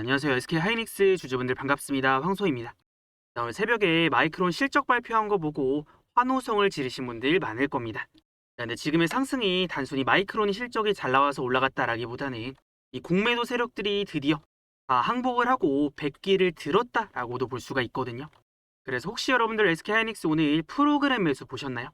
안녕하세요. SK 하이닉스 주주분들 반갑습니다. 황소입니다. 오늘 새벽에 마이크론 실적 발표한 거 보고 환호성을 지르신 분들 많을 겁니다. 근데 지금의 상승이 단순히 마이크론이 실적이 잘 나와서 올라갔다라기보다는 이 공매도 세력들이 드디어 항복을 하고 백기를 들었다라고도 볼 수가 있거든요. 그래서 혹시 여러분들 SK 하이닉스 오늘 프로그램 매수 보셨나요?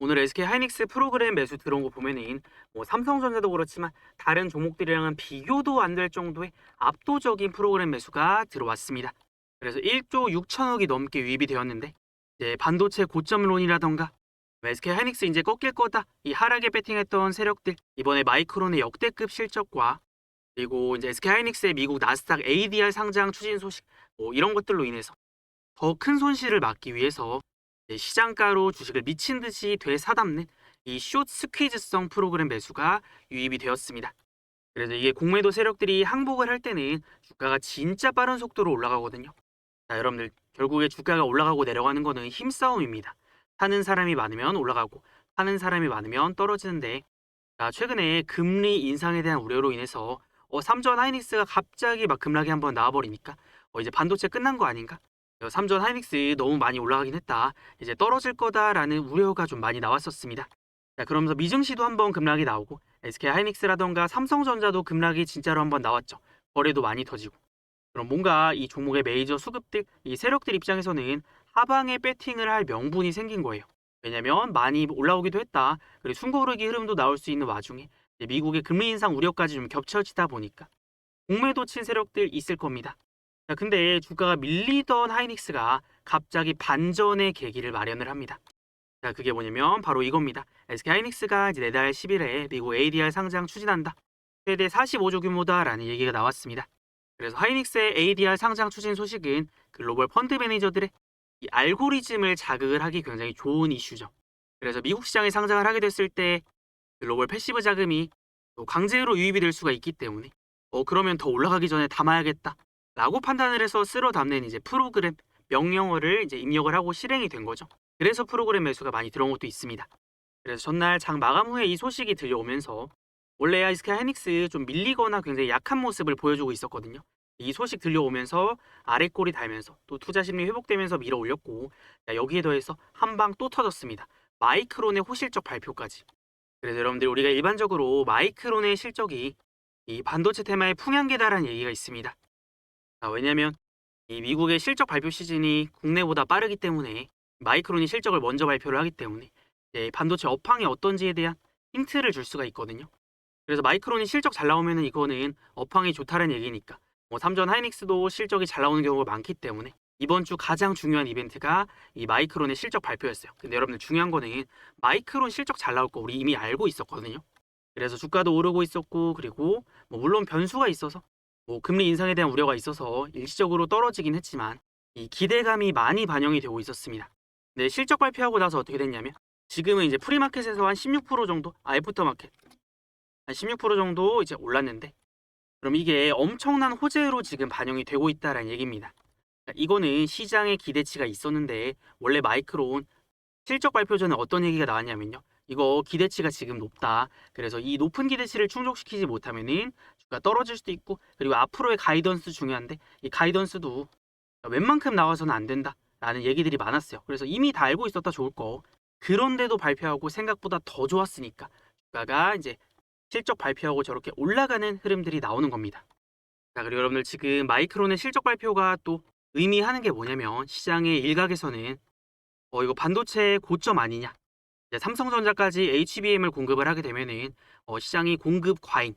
오늘 SK 하이닉스 프로그램 매수 들어온 거 보면은 삼성전자도 그렇지만 다른 종목들이랑은 비교도 안 될 정도의 압도적인 프로그램 매수가 들어왔습니다. 그래서 1조 6천억이 넘게 유입이 되었는데 이제 반도체 고점론이라던가 SK 하이닉스 이제 꺾일 거다 이 하락에 배팅했던 세력들 이번에 마이크론의 역대급 실적과 그리고 이제 SK 하이닉스의 미국 나스닥 ADR 상장 추진 소식 이런 것들로 인해서 더 큰 손실을 막기 위해서 시장가로 주식을 미친 듯이 되사담는 이 숏 스퀴즈성 프로그램 매수가 유입이 되었습니다. 그래서 이게 공매도 세력들이 항복을 할 때는 주가가 진짜 빠른 속도로 올라가거든요. 자, 여러분들 결국에 주가가 올라가고 내려가는 거는 힘싸움입니다. 사는 사람이 많으면 올라가고 파는 사람이 많으면 떨어지는데 자, 최근에 금리 인상에 대한 우려로 인해서 삼전 하이닉스가 갑자기 막 급락이 한번 나와버리니까 이제 반도체 끝난 거 아닌가? 삼전 하이닉스 너무 많이 올라가긴 했다. 이제 떨어질 거다라는 우려가 좀 많이 나왔었습니다. 자, 그러면서 미증시도 한번 급락이 나오고 SK 하이닉스라던가 삼성전자도 급락이 진짜로 한번 나왔죠. 거래도 많이 터지고. 그럼 뭔가 이 종목의 메이저 수급들, 이 세력들 입장에서는 하방에 배팅을 할 명분이 생긴 거예요. 왜냐면 많이 올라오기도 했다. 그리고 숨고르기 흐름도 나올 수 있는 와중에 이제 미국의 금리 인상 우려까지 좀 겹쳐지다 보니까 공매도 친 세력들 있을 겁니다. 자, 근데 주가가 밀리던 하이닉스가 갑자기 반전의 계기를 마련을 합니다. 자, 그게 뭐냐면 바로 이겁니다. SK 하이닉스가 이제 내달 10일에 미국 ADR 상장 추진한다. 최대 45조 규모다라는 얘기가 나왔습니다. 그래서 하이닉스의 ADR 상장 추진 소식은 글로벌 펀드 매니저들의 이 알고리즘을 자극을 하기 굉장히 좋은 이슈죠. 그래서 미국 시장에 상장을 하게 됐을 때 글로벌 패시브 자금이 또 강제로 유입이 될 수가 있기 때문에 그러면 더 올라가기 전에 담아야겠다 라고 판단을 해서 쓸어 담는 이제 프로그램 명령어를 이제 입력을 하고 실행이 된 거죠. 그래서 프로그램 매수가 많이 들어온 것도 있습니다. 그래서 전날 장 마감 후에 이 소식이 들려오면서 원래 SK 하이닉스 좀 밀리거나 굉장히 약한 모습을 보여주고 있었거든요. 이 소식 들려오면서 아랫골이 달면서 또 투자 심리 회복되면서 밀어 올렸고 여기에 더해서 한 방 또 터졌습니다. 마이크론의 호실적 발표까지. 그래서 여러분들 우리가 일반적으로 마이크론의 실적이 이 반도체 테마의 풍향계다라는 얘기가 있습니다. 왜냐면 이 미국의 실적 발표 시즌이 국내보다 빠르기 때문에 마이크론이 실적을 먼저 발표를 하기 때문에 반도체 업황이 어떤지에 대한 힌트를 줄 수가 있거든요. 그래서 마이크론이 실적 잘 나오면은 이거는 업황이 좋다는 얘기니까 삼전 하이닉스도 실적이 잘 나오는 경우가 많기 때문에 이번 주 가장 중요한 이벤트가 이 마이크론의 실적 발표였어요. 근데 여러분들 중요한 거는 마이크론 실적 잘 나올 거 우리 이미 알고 있었거든요. 그래서 주가도 오르고 있었고 그리고 물론 변수가 있어서 금리 인상에 대한 우려가 있어서 일시적으로 떨어지긴 했지만 이 기대감이 많이 반영이 되고 있었습니다. 네, 실적 발표하고 나서 어떻게 됐냐면 지금은 이제 프리마켓에서 한 16% 정도, 애프터마켓 한 16% 정도 이제 올랐는데 그럼 이게 엄청난 호재로 지금 반영이 되고 있다라는 얘기입니다. 이거는 시장의 기대치가 있었는데 원래 마이크론 실적 발표 전에 어떤 얘기가 나왔냐면요. 이거 기대치가 지금 높다. 그래서 이 높은 기대치를 충족시키지 못하면은 주가 떨어질 수도 있고 그리고 앞으로의 가이던스 중요한데 이 가이던스도 웬만큼 나와서는 안 된다. 라는 얘기들이 많았어요. 그래서 이미 다 알고 있었다 좋을 거. 그런데도 발표하고 생각보다 더 좋았으니까 주가가 이제 실적 발표하고 저렇게 올라가는 흐름들이 나오는 겁니다. 자, 그리고 여러분들 지금 마이크론의 실적 발표가 또 의미하는 게 뭐냐면 시장의 일각에서는 이거 반도체 고점 아니냐. 이제 삼성전자까지 HBM을 공급을 하게 되면은 시장이 공급 과잉,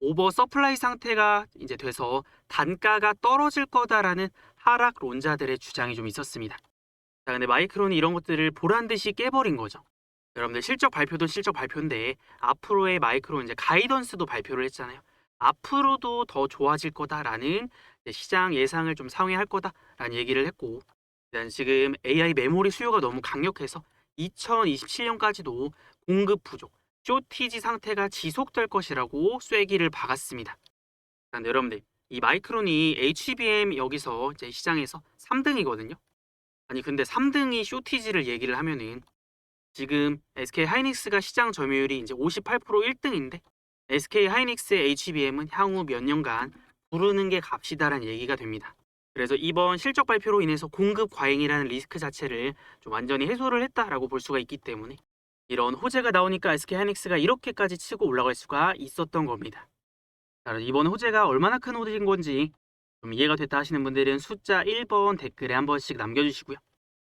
오버 서플라이 상태가 이제 돼서 단가가 떨어질 거다라는 하락론자들의 주장이 좀 있었습니다. 자, 근데 마이크론이 이런 것들을 보란 듯이 깨버린 거죠. 여러분들 실적 발표도 실적 발표인데 앞으로의 마이크론 이제 가이던스도 발표를 했잖아요. 앞으로도 더 좋아질 거다라는 시장 예상을 좀 상회할 거다라는 얘기를 했고 일단 지금 AI 메모리 수요가 너무 강력해서 2027년까지도 공급 부족, 쇼티지 상태가 지속될 것이라고 쐐기를 박았습니다. 그런데 여러분들 이 마이크론이 HBM 여기서 이제 시장에서 3등이거든요. 아니 근데 3등이 쇼티지를 얘기를 하면은 지금 SK 하이닉스가 시장 점유율이 이제 58% 1등인데 SK 하이닉스의 HBM은 향후 몇 년간 부르는 게 값이다라는 얘기가 됩니다. 그래서 이번 실적 발표로 인해서 공급 과잉이라는 리스크 자체를 좀 완전히 해소를 했다라고 볼 수가 있기 때문에 이런 호재가 나오니까 SK하이닉스가 이렇게까지 치고 올라갈 수가 있었던 겁니다. 자, 이번 호재가 얼마나 큰 호재인 건지 좀 이해가 됐다 하시는 분들은 숫자 1번 댓글에 한 번씩 남겨주시고요.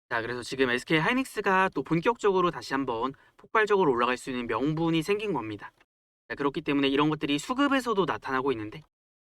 자, 그래서 지금 SK하이닉스가 또 본격적으로 다시 한번 폭발적으로 올라갈 수 있는 명분이 생긴 겁니다. 자, 그렇기 때문에 이런 것들이 수급에서도 나타나고 있는데,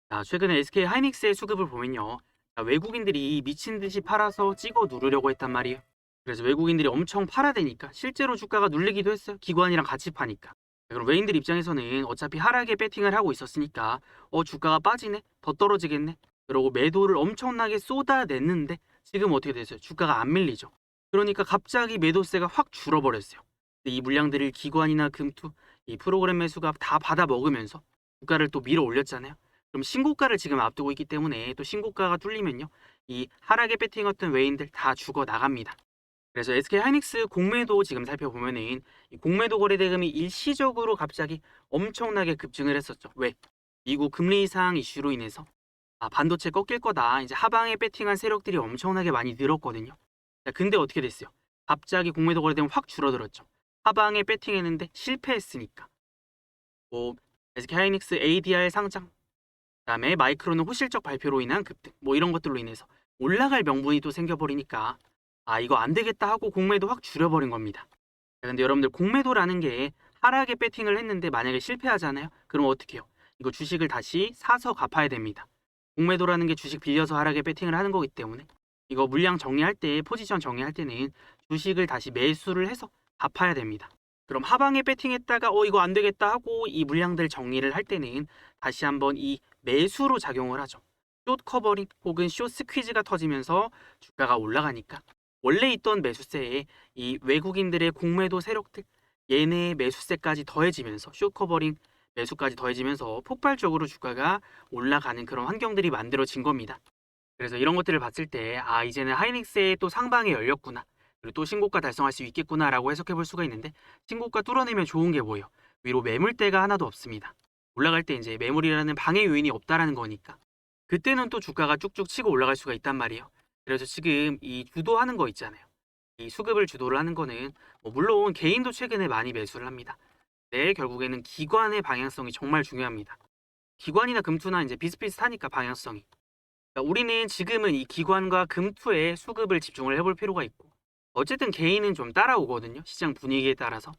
자, 최근에 SK하이닉스의 수급을 보면요. 자, 외국인들이 미친 듯이 팔아서 찍어 누르려고 했단 말이에요. 그래서 외국인들이 엄청 팔아대니까 실제로 주가가 눌리기도 했어요. 기관이랑 같이 파니까. 자, 그럼 외인들 입장에서는 어차피 하락에 배팅을 하고 있었으니까 주가가 빠지네? 더 떨어지겠네? 그러고 매도를 엄청나게 쏟아냈는데 지금 어떻게 됐어요? 주가가 안 밀리죠. 그러니까 갑자기 매도세가 확 줄어버렸어요. 근데 이 물량들을 기관이나 금투, 이 프로그램 매수가 다 받아 먹으면서 주가를 또 밀어 올렸잖아요. 그럼 신고가를 지금 앞두고 있기 때문에 또 신고가가 뚫리면요. 이 하락에 배팅했던 외인들 다 죽어 나갑니다. 그래서 SK하이닉스 공매도 지금 살펴보면은 이 공매도 거래 대금이 일시적으로 갑자기 엄청나게 급증을 했었죠. 왜? 미국 금리 인상 이슈로 인해서 반도체 꺾일 거다. 이제 하방에 배팅한 세력들이 엄청나게 많이 늘었거든요. 자, 근데 어떻게 됐어요? 갑자기 공매도 거래 대금 확 줄어들었죠. 하방에 배팅했는데 실패했으니까. 뭐 SK하이닉스 ADR 상장, 그다음에 마이크론은 호실적 발표로 인한 급등, 뭐 이런 것들로 인해서 올라갈 명분이 또 생겨버리니까 이거 안 되겠다 하고 공매도 확 줄여버린 겁니다. 자, 근데 여러분들 공매도라는 게 하락에 배팅을 했는데 만약에 실패하잖아요. 그럼 어떻게 해요? 이거 주식을 다시 사서 갚아야 됩니다. 공매도라는 게 주식 빌려서 하락에 배팅을 하는 거기 때문에 이거 물량 정리할 때, 포지션 정리할 때는 주식을 다시 매수를 해서 갚아야 됩니다. 그럼 하방에 배팅했다가 이거 안 되겠다 하고 이 물량들 정리를 할 때는 다시 한번 이 매수로 작용을 하죠. 숏 커버링 혹은 숏 스퀴즈가 터지면서 주가가 올라가니까 원래 있던 매수세에 이 외국인들의 공매도 세력들 얘네의 매수세까지 더해지면서 숏 커버링 매수까지 더해지면서 폭발적으로 주가가 올라가는 그런 환경들이 만들어진 겁니다. 그래서 이런 것들을 봤을 때 이제는 하이닉스의 또 상방이 열렸구나. 그리고 또 신고가 달성할 수 있겠구나라고 해석해 볼 수가 있는데 신고가 뚫어내면 좋은 게 뭐예요? 위로 매물대가 하나도 없습니다. 올라갈 때 이제 매물이라는 방해 요인이 없다라는 거니까 그때는 또 주가가 쭉쭉 치고 올라갈 수가 있단 말이에요. 그래서 지금 이 주도하는 거 있잖아요. 이 수급을 주도를 하는 거는 물론 개인도 최근에 많이 매수를 합니다. 네, 결국에는 기관의 방향성이 정말 중요합니다. 기관이나 금투나 이제 비슷비슷하니까 방향성이. 그러니까 우리는 지금은 이 기관과 금투에 수급을 집중을 해볼 필요가 있고 어쨌든 개인은 좀 따라오거든요. 시장 분위기에 따라서.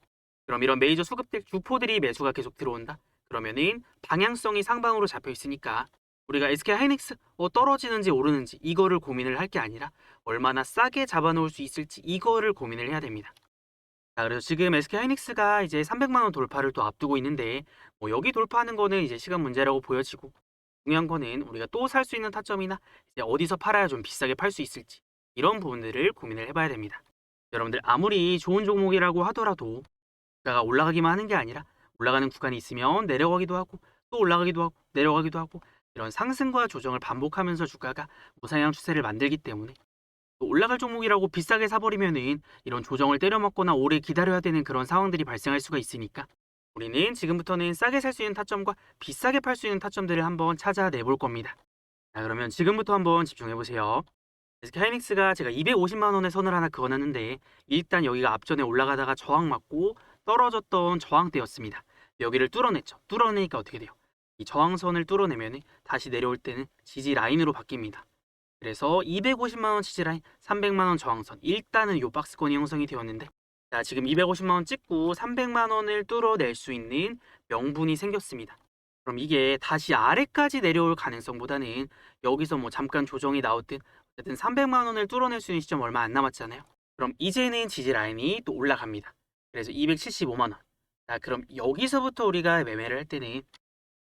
그럼 이런 메이저 수급들, 주포들이 매수가 계속 들어온다. 그러면은 방향성이 상방으로 잡혀 있으니까 우리가 SK하이닉스 떨어지는지 오르는지 이거를 고민을 할 게 아니라 얼마나 싸게 잡아놓을 수 있을지 이거를 고민을 해야 됩니다. 자, 그래서 지금 SK하이닉스가 이제 300만 원 돌파를 또 앞두고 있는데 여기 돌파하는 거는 이제 시간 문제라고 보여지고 중요한 거는 우리가 또 살 수 있는 타점이나 이제 어디서 팔아야 좀 비싸게 팔 수 있을지 이런 부분들을 고민을 해봐야 됩니다. 여러분들 아무리 좋은 종목이라고 하더라도 주가가 올라가기만 하는 게 아니라 올라가는 구간이 있으면 내려가기도 하고 또 올라가기도 하고 내려가기도 하고 이런 상승과 조정을 반복하면서 주가가 우상향 추세를 만들기 때문에 또 올라갈 종목이라고 비싸게 사버리면은 이런 조정을 때려맞거나 오래 기다려야 되는 그런 상황들이 발생할 수가 있으니까 우리는 지금부터는 싸게 살 수 있는 타점과 비싸게 팔 수 있는 타점들을 한번 찾아내 볼 겁니다. 자, 그러면 지금부터 한번 집중해 보세요. SK하이닉스가 제가 250만 원의 선을 하나 그어놨는데 일단 여기가 앞전에 올라가다가 저항 맞고 떨어졌던 저항대였습니다. 여기를 뚫어냈죠. 뚫어내니까 어떻게 돼요? 이 저항선을 뚫어내면 다시 내려올 때는 지지 라인으로 바뀝니다. 그래서 250만 원 지지 라인, 300만 원 저항선 일단은 요 박스권이 형성이 되었는데 자, 지금 250만 원 찍고 300만 원을 뚫어낼 수 있는 명분이 생겼습니다. 그럼 이게 다시 아래까지 내려올 가능성보다는 여기서 뭐 잠깐 조정이 나왔든 어쨌든 300만 원을 뚫어낼 수 있는 시점 얼마 안 남았잖아요. 그럼 이제는 지지 라인이 또 올라갑니다. 그래서 275만 원. 자, 그럼 여기서부터 우리가 매매를 할 때는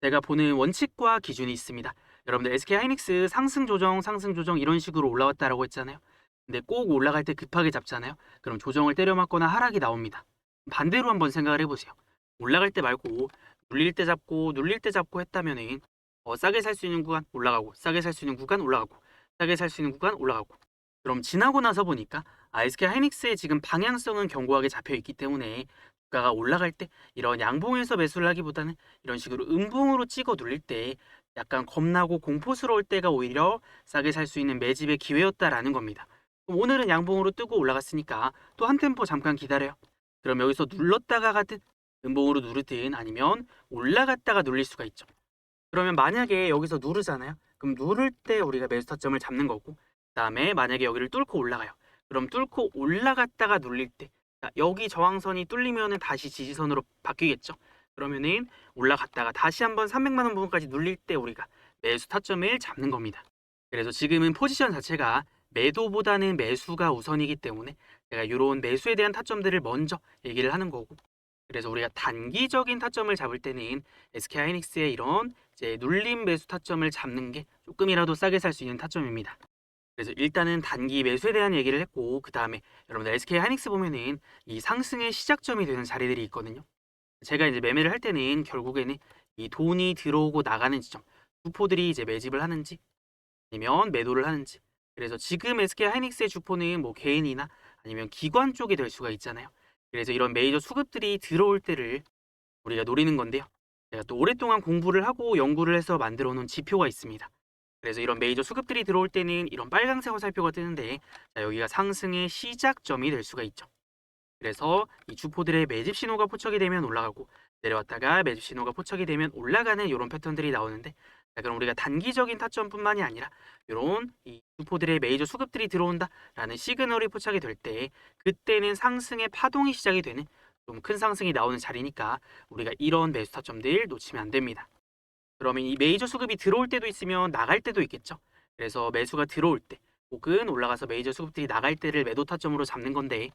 제가 보는 원칙과 기준이 있습니다. 여러분들 SK하이닉스 상승 조정 이런 식으로 올라왔다라고 했잖아요. 근데 꼭 올라갈 때 급하게 잡잖아요. 그럼 조정을 때려맞거나 하락이 나옵니다. 반대로 한번 생각을 해보세요. 올라갈 때 말고 눌릴 때 잡고 했다면은 싸게 살 수 있는 구간 올라가고 싸게 살 수 있는 구간 올라가고 싸게 살 수 있는 구간 올라가고 그럼 지나고 나서 보니까 SK하이닉스의 지금 방향성은 견고하게 잡혀 있기 때문에 주가가 올라갈 때 이런 양봉에서 매수를 하기보다는 이런 식으로 음봉으로 찍어 눌릴 때 약간 겁나고 공포스러울 때가 오히려 싸게 살 수 있는 매집의 기회였다라는 겁니다. 그럼 오늘은 양봉으로 뜨고 올라갔으니까 또 한 템포 잠깐 기다려요. 그럼 여기서 눌렀다가 가든 음봉으로 누르든 아니면 올라갔다가 눌릴 수가 있죠. 그러면 만약에 여기서 누르잖아요. 그럼 누를 때 우리가 매수 타점을 잡는 거고, 그다음에 만약에 여기를 뚫고 올라가요. 그럼 뚫고 올라갔다가 눌릴 때, 자, 여기 저항선이 뚫리면은 다시 지지선으로 바뀌겠죠. 그러면은 올라갔다가 다시 한번 300만 원 부분까지 눌릴 때 우리가 매수 타점을 잡는 겁니다. 그래서 지금은 포지션 자체가 매도보다는 매수가 우선이기 때문에 제가 이런 매수에 대한 타점들을 먼저 얘기를 하는 거고, 그래서 우리가 단기적인 타점을 잡을 때는 SK하이닉스의 이런 이제 눌림 매수 타점을 잡는 게 조금이라도 싸게 살 수 있는 타점입니다. 그래서 일단은 단기 매수에 대한 얘기를 했고, 그 다음에 여러분들 SK하이닉스 보면은 이 상승의 시작점이 되는 자리들이 있거든요. 제가 이제 매매를 할 때는 결국에는 이 돈이 들어오고 나가는 지점, 주포들이 이제 매집을 하는지 아니면 매도를 하는지. 그래서 지금 SK하이닉스의 주포는 뭐 개인이나 아니면 기관 쪽이 될 수가 있잖아요. 그래서 이런 메이저 수급들이 들어올 때를 우리가 노리는 건데요. 제가 또 오랫동안 공부를 하고 연구를 해서 만들어 놓은 지표가 있습니다. 그래서 이런 메이저 수급들이 들어올 때는 이런 빨간색 화살표가 뜨는데, 자, 여기가 상승의 시작점이 될 수가 있죠. 그래서 이 주포들의 매집 신호가 포착이 되면 올라가고 내려왔다가 매집 신호가 포착이 되면 올라가는 이런 패턴들이 나오는데, 자, 그럼 우리가 단기적인 타점뿐만이 아니라 이런 이 주포들의 메이저 수급들이 들어온다라는 시그널이 포착이 될 때 그때는 상승의 파동이 시작이 되는 좀 큰 상승이 나오는 자리니까 우리가 이런 매수 타점들 놓치면 안 됩니다. 그러면 이 메이저 수급이 들어올 때도 있으면 나갈 때도 있겠죠. 그래서 매수가 들어올 때 혹은 올라가서 메이저 수급들이 나갈 때를 매도 타점으로 잡는 건데,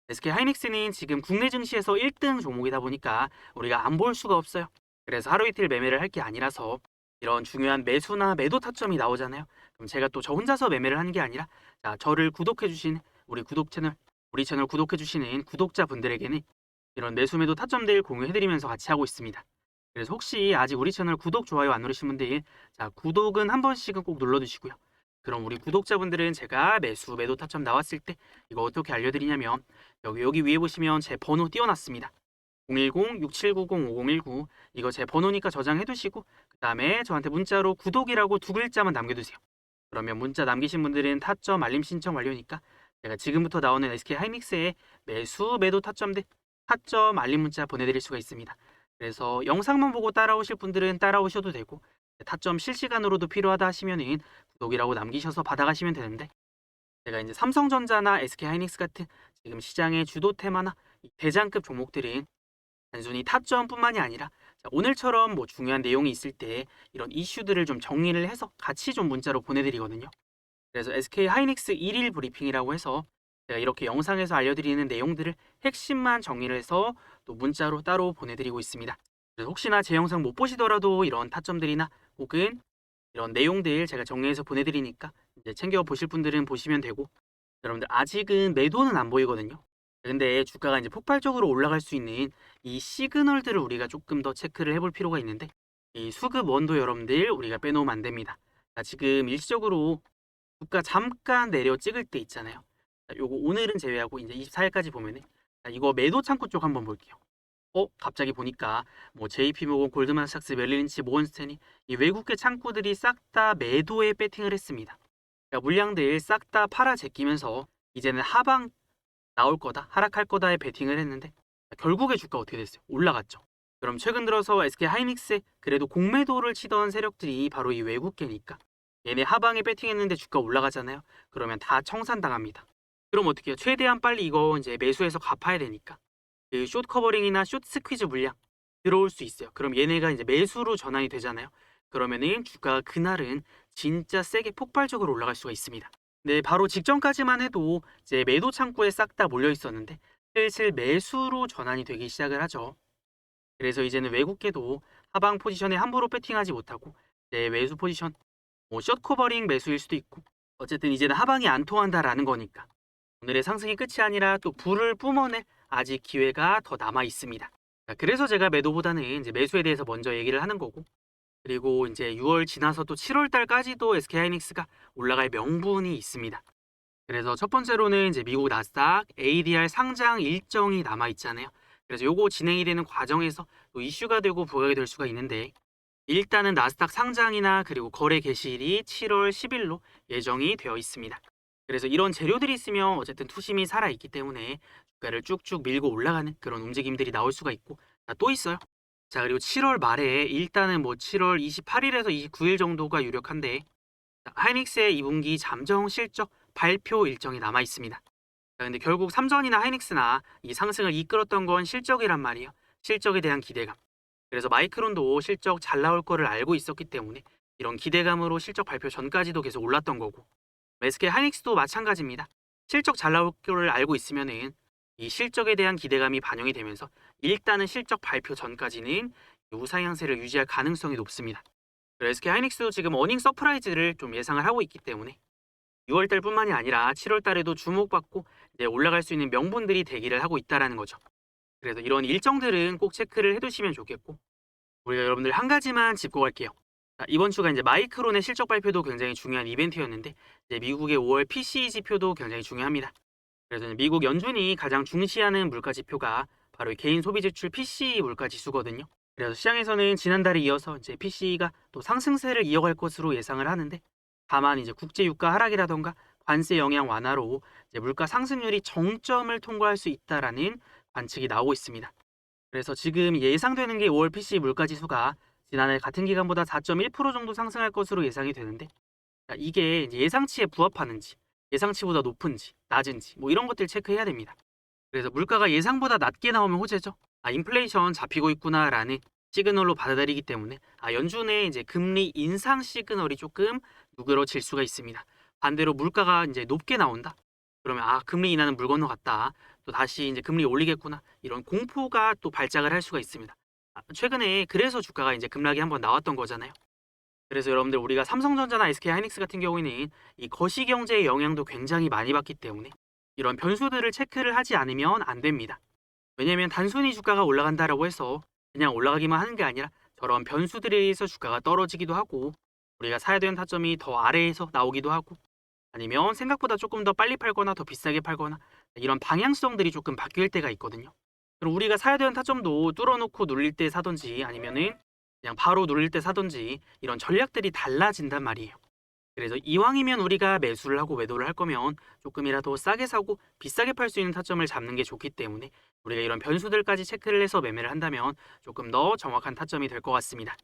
SK하이닉스는 지금 국내 증시에서 1등 종목이다 보니까 우리가 안 볼 수가 없어요. 그래서 하루 이틀 매매를 할 게 아니라서 이런 중요한 매수나 매도 타점이 나오잖아요. 그럼 제가 또 저 혼자서 매매를 하는 게 아니라, 자, 저를 구독해 주신 우리 채널 구독해 주시는 구독자분들에게는 이런 매수 매도 타점들 공유해 드리면서 같이 하고 있습니다. 그래서 혹시 아직 우리 채널 구독, 좋아요 안 누르신 분들, 자, 구독은 한 번씩은 꼭 눌러주시고요. 그럼 우리 구독자분들은 제가 매수, 매도 타점 나왔을 때 이거 어떻게 알려드리냐면, 여기 위에 보시면 제 번호 띄워놨습니다. 010-6790-5019, 이거 제 번호니까 저장해 두시고 그 다음에 저한테 문자로 구독이라고 두 글자만 남겨두세요. 그러면 문자 남기신 분들은 타점 알림 신청 완료니까 제가 지금부터 나오는 SK하이닉스의 매수, 매도 타점들 타점 알림 문자 보내드릴 수가 있습니다. 그래서 영상만 보고 따라오실 분들은 따라오셔도 되고, 타점 실시간으로도 필요하다 하시면은 구독이라고 남기셔서 받아가시면 되는데, 제가 이제 삼성전자나 SK하이닉스 같은 지금 시장의 주도 테마나 이 대장급 종목들은 단순히 타점뿐만이 아니라, 자, 오늘처럼 뭐 중요한 내용이 있을 때 이런 이슈들을 좀 정리를 해서 같이 좀 문자로 보내드리거든요. 그래서 SK하이닉스 1일 브리핑이라고 해서 제가 이렇게 영상에서 알려드리는 내용들을 핵심만 정리를 해서 또 문자로 따로 보내드리고 있습니다. 그래서 혹시나 제 영상 못 보시더라도 이런 타점들이나 혹은 이런 내용들 제가 정리해서 보내드리니까 이제 챙겨 보실 분들은 보시면 되고, 여러분들 아직은 매도는 안 보이거든요. 근데 주가가 이제 폭발적으로 올라갈 수 있는 이 시그널들을 우리가 조금 더 체크를 해볼 필요가 있는데, 이 수급 원도 여러분들 우리가 빼놓으면 안 됩니다. 자, 지금 일시적으로 주가 잠깐 내려 찍을 때 있잖아요. 자, 요거 오늘은 제외하고 이제 24일까지 보면은, 자, 이거 매도 창구 쪽 한번 볼게요. 갑자기 보니까 뭐 JP모건, 골드만삭스, 멜린치, 모건스탠이 이 외국계 창구들이 싹 다 매도에 배팅을 했습니다. 그러니까 물량들 싹 다 팔아 제끼면서 이제는 하방 나올 거다, 하락할 거다에 베팅을 했는데, 결국에 주가 어떻게 됐어요? 올라갔죠. 그럼 최근 들어서 SK하이닉스에 그래도 공매도를 치던 세력들이 바로 이 외국계니까 얘네 하방에 배팅했는데 주가 올라가잖아요. 그러면 다 청산당합니다. 그럼 어떻게 해요? 최대한 빨리 이거 이제 매수해서 갚아야 되니까 그 숏 커버링이나 숏 스퀴즈 물량 들어올 수 있어요. 그럼 얘네가 이제 매수로 전환이 되잖아요. 그러면은 주가가 그날은 진짜 세게 폭발적으로 올라갈 수가 있습니다. 네, 바로 직전까지만 해도 이제 매도 창구에 싹 다 몰려 있었는데 슬슬 매수로 전환이 되기 시작을 하죠. 그래서 이제는 외국계도 하방 포지션에 함부로 배팅하지 못하고 이제 매수 포지션, 뭐 숏 커버링 매수일 수도 있고, 어쨌든 이제는 하방이 안 통한다라는 거니까 오늘의 상승이 끝이 아니라 또 불을 뿜어낼 아직 기회가 더 남아 있습니다. 자, 그래서 제가 매도보다는 이제 매수에 대해서 먼저 얘기를 하는 거고, 그리고 이제 6월 지나서 또 7월 달까지도 SK하이닉스가 올라갈 명분이 있습니다. 그래서 첫 번째로는 이제 미국 나스닥 ADR 상장 일정이 남아 있잖아요. 그래서 요거 진행이 되는 과정에서 또 이슈가 되고 부각이 될 수가 있는데 일단은 나스닥 상장이나 그리고 거래 개시일이 7월 10일로 예정이 되어 있습니다. 그래서 이런 재료들이 있으면 어쨌든 투심이 살아있기 때문에 주가를 쭉쭉 밀고 올라가는 그런 움직임들이 나올 수가 있고 또 있어요. 자, 그리고 7월 말에 일단은 뭐 7월 28일에서 29일 정도가 유력한데 하이닉스의 2분기 잠정 실적 발표 일정이 남아 있습니다. 자, 근데 결국 삼성이나 하이닉스나 이 상승을 이끌었던 건 실적이란 말이에요. 실적에 대한 기대감. 그래서 마이크론도 실적 잘 나올 거를 알고 있었기 때문에 이런 기대감으로 실적 발표 전까지도 계속 올랐던 거고 SK 하이닉스도 마찬가지입니다. 실적 잘 나올 거를 알고 있으면은 이 실적에 대한 기대감이 반영이 되면서 일단은 실적 발표 전까지는 우상 향세를 유지할 가능성이 높습니다. 그래서 SK 하이닉스도 지금 어닝 서프라이즈를 좀 예상을 하고 있기 때문에 6월달뿐만이 아니라 7월달에도 주목받고 이제 올라갈 수 있는 명분들이 대기를 하고 있다라는 거죠. 그래서 이런 일정들은 꼭 체크를 해두시면 좋겠고 우리가 여러분들 한 가지만 짚고 갈게요. 자, 이번 주가 이제 마이크론의 실적 발표도 굉장히 중요한 이벤트였는데 이제 미국의 5월 PCE 지표도 굉장히 중요합니다. 그래서 미국 연준이 가장 중시하는 물가 지표가 바로 개인 소비 지출 PCE 물가 지수거든요. 그래서 시장에서는 지난달에 이어서 이제 PCE가 또 상승세를 이어갈 것으로 예상을 하는데 다만 이제 국제 유가 하락이라던가 관세 영향 완화로 이제 물가 상승률이 정점을 통과할 수 있다라는 관측이 나오고 있습니다. 그래서 지금 예상되는 게 5월 PC 물가 지수가 지난해 같은 기간보다 4.1% 정도 상승할 것으로 예상이 되는데 이게 이제 예상치에 부합하는지 예상치보다 높은지 낮은지 뭐 이런 것들 체크해야 됩니다. 그래서 물가가 예상보다 낮게 나오면 호재죠. 인플레이션 잡히고 있구나라는 시그널로 받아들이기 때문에 연준의 이제 금리 인상 시그널이 조금 누그러질 수가 있습니다. 반대로 물가가 이제 높게 나온다. 그러면 금리 인하는 물 건너갔다. 또 다시 이제 금리 올리겠구나. 이런 공포가 또 발작을 할 수가 있습니다. 최근에 그래서 주가가 이제 급락이 한번 나왔던 거잖아요. 그래서 여러분들 우리가 삼성전자나 SK 하이닉스 같은 경우에는 이 거시 경제의 영향도 굉장히 많이 받기 때문에 이런 변수들을 체크를 하지 않으면 안 됩니다. 왜냐면 단순히 주가가 올라간다라고 해서 그냥 올라가기만 하는 게 아니라 저런 변수들에 의해서 주가가 떨어지기도 하고 우리가 사야 되는 타점이 더 아래에서 나오기도 하고 아니면 생각보다 조금 더 빨리 팔거나 더 비싸게 팔거나 이런 방향성들이 조금 바뀔 때가 있거든요. 그럼 우리가 사야 되는 타점도 뚫어놓고 눌릴 때 사든지 아니면은 그냥 바로 눌릴 때 사든지 이런 전략들이 달라진단 말이에요. 그래서 이왕이면 우리가 매수를 하고 매도를 할 거면 조금이라도 싸게 사고 비싸게 팔 수 있는 타점을 잡는 게 좋기 때문에 우리가 이런 변수들까지 체크를 해서 매매를 한다면 조금 더 정확한 타점이 될 것 같습니다.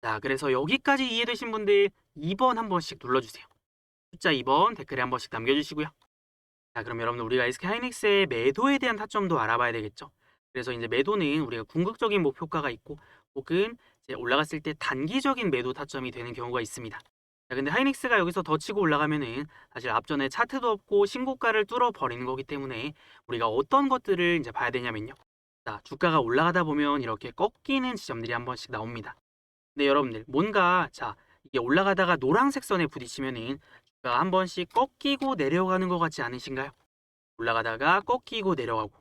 자, 그래서 여기까지 이해되신 분들 2번 한 번씩 눌러주세요. 숫자 2번 댓글에 한 번씩 남겨주시고요. 자, 그럼 여러분 우리가 SK 하이닉스의 매도에 대한 타점도 알아봐야 되겠죠. 그래서 이제 매도는 우리가 궁극적인 목표가가 있고 혹은 이제 올라갔을 때 단기적인 매도 타점이 되는 경우가 있습니다. 자, 근데 하이닉스가 여기서 더 치고 올라가면은 사실 앞전에 차트도 없고 신고가를 뚫어 버리는 거기 때문에 우리가 어떤 것들을 이제 봐야 되냐면요. 자, 주가가 올라가다 보면 이렇게 꺾이는 지점들이 한 번씩 나옵니다. 근데 여러분들 뭔가 이게 올라가다가 노란색 선에 부딪히면은 주가가 한 번씩 꺾이고 내려가는 것 같지 않으신가요? 올라가다가 꺾이고 내려가고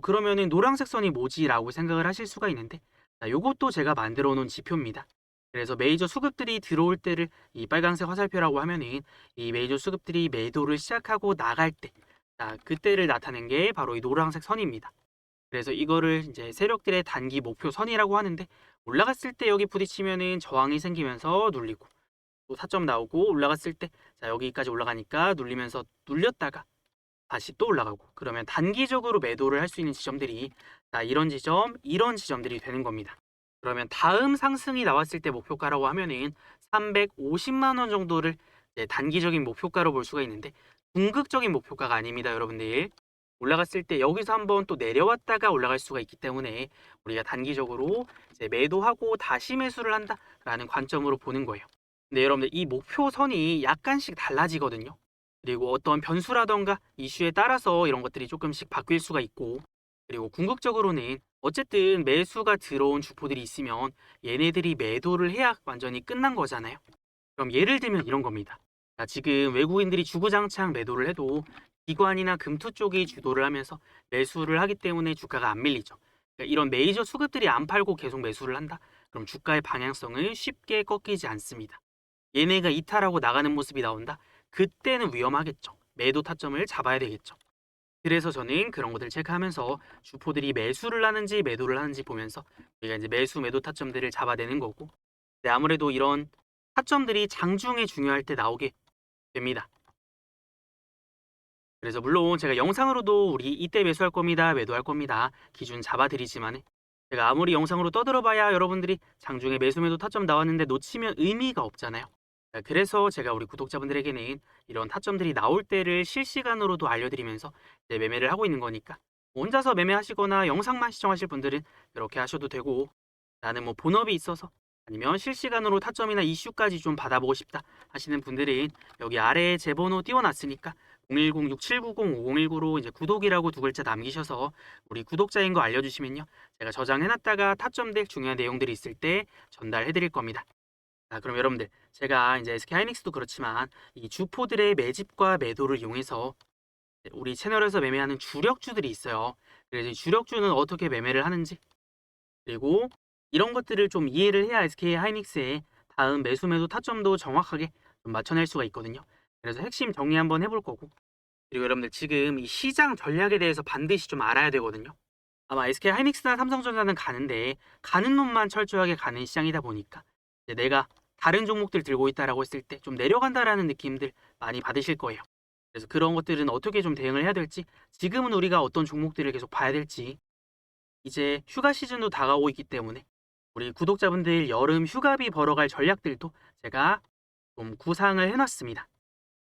그러면은 노란색 선이 뭐지라고 생각을 하실 수가 있는데 요것도 제가 만들어 놓은 지표입니다. 그래서 메이저 수급들이 들어올 때를 이 빨간색 화살표라고 하면은 이 메이저 수급들이 매도를 시작하고 나갈 때 그때를 나타낸 게 바로 이 노란색 선입니다. 그래서 이거를 이제 세력들의 단기 목표 선이라고 하는데 올라갔을 때 여기 부딪히면은 저항이 생기면서 눌리고 또 타점 나오고 올라갔을 때 여기까지 올라가니까 눌리면서 눌렸다가 다시 또 올라가고 그러면 단기적으로 매도를 할 수 있는 지점들이 이런 지점, 이런 지점들이 되는 겁니다. 그러면 다음 상승이 나왔을 때 목표가라고 하면은 350만 원 정도를 이제 단기적인 목표가로 볼 수가 있는데 궁극적인 목표가가 아닙니다, 여러분들. 올라갔을 때 여기서 한번 또 내려왔다가 올라갈 수가 있기 때문에 우리가 단기적으로 이제 매도하고 다시 매수를 한다라는 관점으로 보는 거예요. 근데 여러분들 이 목표선이 약간씩 달라지거든요. 그리고 어떤 변수라던가 이슈에 따라서 이런 것들이 조금씩 바뀔 수가 있고 그리고 궁극적으로는 어쨌든 매수가 들어온 주포들이 있으면 얘네들이 매도를 해야 완전히 끝난 거잖아요. 그럼 예를 들면 이런 겁니다. 지금 외국인들이 주구장창 매도를 해도 기관이나 금투 쪽이 주도를 하면서 매수를 하기 때문에 주가가 안 밀리죠. 그러니까 이런 메이저 수급들이 안 팔고 계속 매수를 한다? 그럼 주가의 방향성을 쉽게 꺾이지 않습니다. 얘네가 이탈하고 나가는 모습이 나온다? 그때는 위험하겠죠. 매도 타점을 잡아야 되겠죠. 그래서 저는 그런 것들 체크하면서 주포들이 매수를 하는지 매도를 하는지 보면서 우리가 이제 매수 매도 타점들을 잡아내는 거고, 네, 아무래도 이런 타점들이 장중에 중요할 때 나오게 됩니다. 그래서 물론 제가 영상으로도 우리 이때 매수할 겁니다, 매도할 겁니다 기준 잡아드리지만, 제가 아무리 영상으로 떠들어봐야 여러분들이 장중에 매수 매도 타점 나왔는데 놓치면 의미가 없잖아요. 자, 그래서 제가 우리 구독자분들에게는 이런 타점들이 나올 때를 실시간으로도 알려드리면서 이제 매매를 하고 있는 거니까, 혼자서 매매하시거나 영상만 시청하실 분들은 이렇게 하셔도 되고, 나는 뭐 본업이 있어서 아니면 실시간으로 타점이나 이슈까지 좀 받아보고 싶다 하시는 분들은 여기 아래에 제 번호 띄워놨으니까 010-6790-5019로 이제 구독이라고 두 글자 남기셔서 우리 구독자인 거 알려주시면요, 제가 저장해놨다가 타점들 중요한 내용들이 있을 때 전달해드릴 겁니다. 자, 그럼 여러분들, 제가 이제 SK하이닉스도 그렇지만 이 주포들의 매집과 매도를 이용해서 우리 채널에서 매매하는 주력주들이 있어요. 그래서 이 주력주는 어떻게 매매를 하는지, 그리고 이런 것들을 좀 이해를 해야 SK하이닉스의 다음 매수 매도 타점도 정확하게 좀 맞춰낼 수가 있거든요. 그래서 핵심 정리 한번 해볼 거고, 그리고 여러분들 지금 이 시장 전략에 대해서 반드시 좀 알아야 되거든요. 아마 SK하이닉스나 삼성전자는 가는데 가는 놈만 철저하게 가는 시장이다 보니까 이제 내가 다른 종목들 들고 있다라고 했을 때 좀 내려간다라는 느낌들 많이 받으실 거예요. 그래서 그런 것들은 어떻게 좀 대응을 해야 될지, 지금은 우리가 어떤 종목들을 계속 봐야 될지, 이제 휴가 시즌도 다가오고 있기 때문에 우리 구독자분들 여름 휴가비 벌어갈 전략들도 제가 좀 구상을 해놨습니다.